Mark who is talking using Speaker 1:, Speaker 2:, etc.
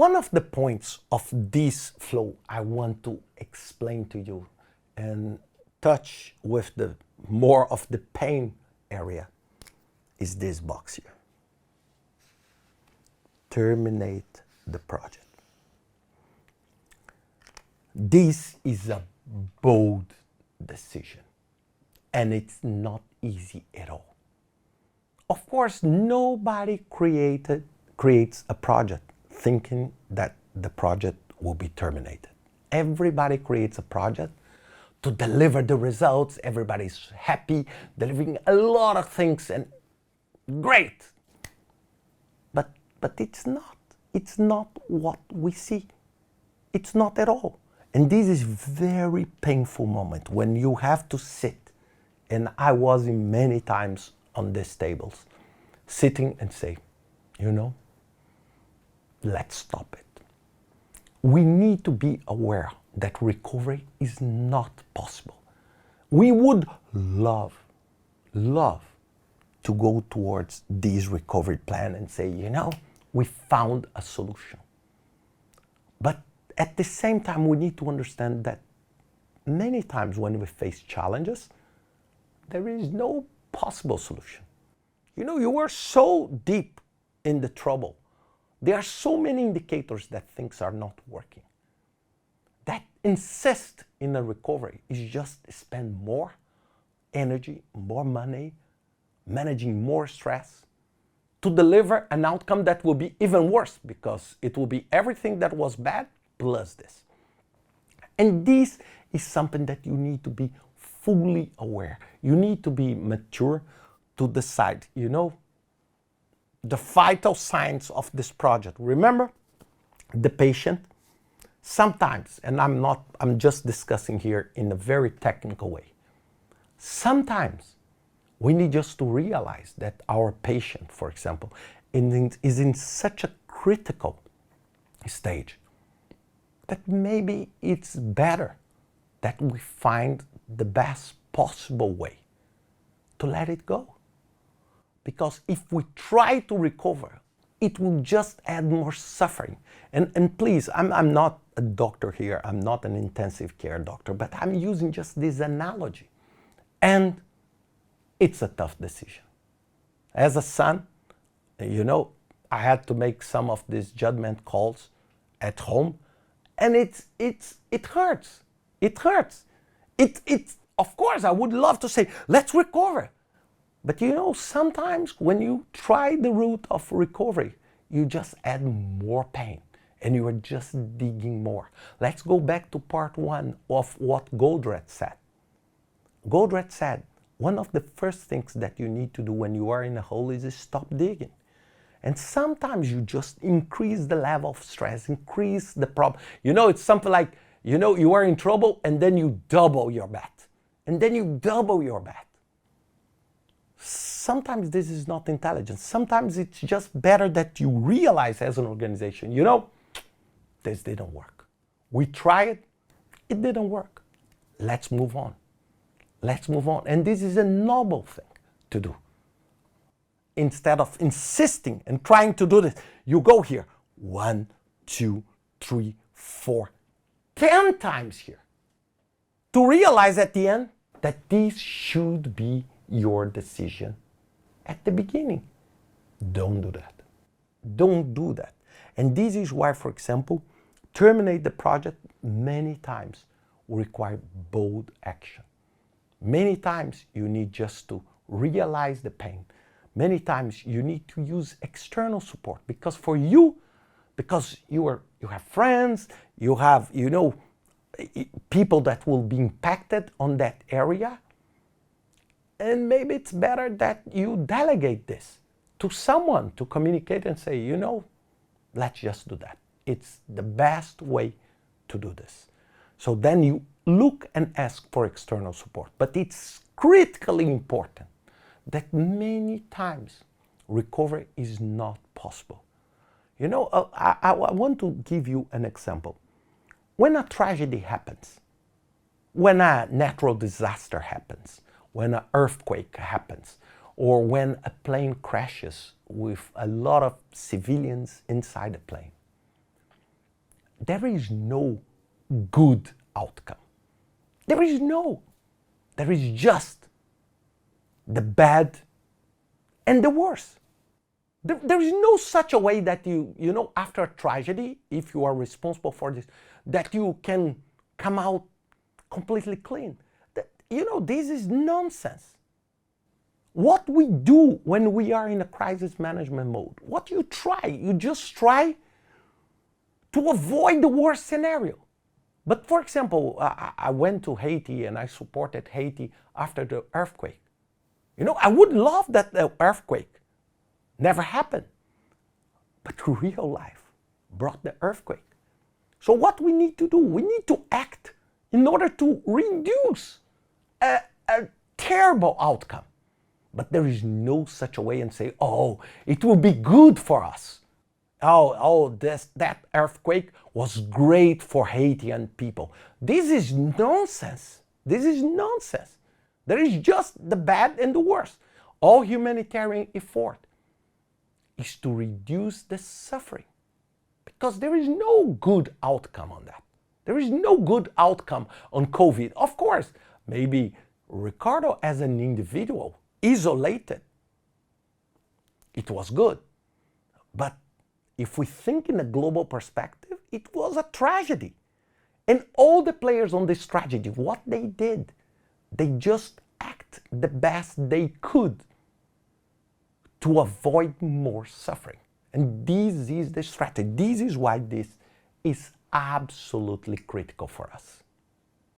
Speaker 1: One of the points of this flow I want to explain to you and touch with the more of the pain area is this box here. Terminate the project. This is a bold decision, and it's not easy at all. Of course, nobody creates a project thinking that the project will be terminated. Everybody creates a project to deliver the results. Everybody's happy, delivering a lot of things, and great. But it's not. It's not what we see. It's not at all. And this is very painful moment when you have to sit, and I was in many times on these tables, sitting and say, you know, let's stop it. We need to be aware that recovery is not possible. We would love to go towards this recovery plan and say, you know, we found a solution. But at the same time, we need to understand that many times when we face challenges, there is no possible solution. You know, you are so deep in the trouble. There are so many indicators that things are not working. That insist in a recovery is just spend more energy, more money, managing more stress to deliver an outcome that will be even worse, because it will be everything that was bad plus this. And this is something that you need to be fully aware. You need to be mature to decide, you know, the vital signs of this project. Remember, the patient, sometimes, and I'm just discussing here in a very technical way, sometimes we need just to realize that our patient, for example, is in such a critical stage that maybe it's better that we find the best possible way to let it go. Because if we try to recover, it will just add more suffering. And please, I'm not a doctor here, I'm not an intensive care doctor, but I'm using just this analogy. And it's a tough decision. As a son, you know, I had to make some of these judgment calls at home, and it hurts. It hurts. Of course, I would love to say, let's recover. But you know, sometimes when you try the route of recovery, you just add more pain and you are just digging more. Let's go back to part 1 of what Goldratt said. Goldratt said, one of the first things that you need to do when you are in a hole is stop digging. And sometimes you just increase the level of stress, increase the problem. You know, it's something like, you know, you are in trouble and then you double your bet. And then you double your bet. Sometimes this is not intelligence. Sometimes it's just better that you realize as an organization, you know, this didn't work. We tried, it didn't work. Let's move on. Let's move on. And this is a noble thing to do. Instead of insisting and trying to do this, you go here 1, 2, 3, 4, 10 times here to realize at the end that this should be your decision at the beginning. Don't do that. Don't do that. And this is why, for example, terminate the project many times will require bold action. Many times you need just to realize the pain. Many times you need to use external support, because for you, because you have friends, you have, you know, people that will be impacted on that area. And maybe it's better that you delegate this to someone to communicate and say, you know, let's just do that. It's the best way to do this. So then you look and ask for external support. But it's critically important that many times recovery is not possible. You know, I want to give you an example. When a tragedy happens, when a natural disaster happens, when an earthquake happens, or when a plane crashes with a lot of civilians inside the plane, there is no good outcome. There is no. There is just the bad and the worst. There is no such a way that after a tragedy, if you are responsible for this, that you can come out completely clean. This is nonsense. What we do when we are in a crisis management mode, you just try to avoid the worst scenario. But for example, I went to Haiti and I supported Haiti after the earthquake. I would love that the earthquake never happened. But real life brought the earthquake. So what we need to do, we need to act in order to reduce a terrible outcome. But there is no such a way and say, oh, it will be good for us. That earthquake was great for Haitian people. This is nonsense. This is nonsense. There is just the bad and the worst. All humanitarian effort is to reduce the suffering, because there is no good outcome on that. There is no good outcome on COVID. Of course, maybe Ricardo as an individual, isolated, it was good. But if we think in a global perspective, it was a tragedy. And all the players on this tragedy, what they did, they just act the best they could to avoid more suffering. And this is the strategy. This is why this is absolutely critical for us.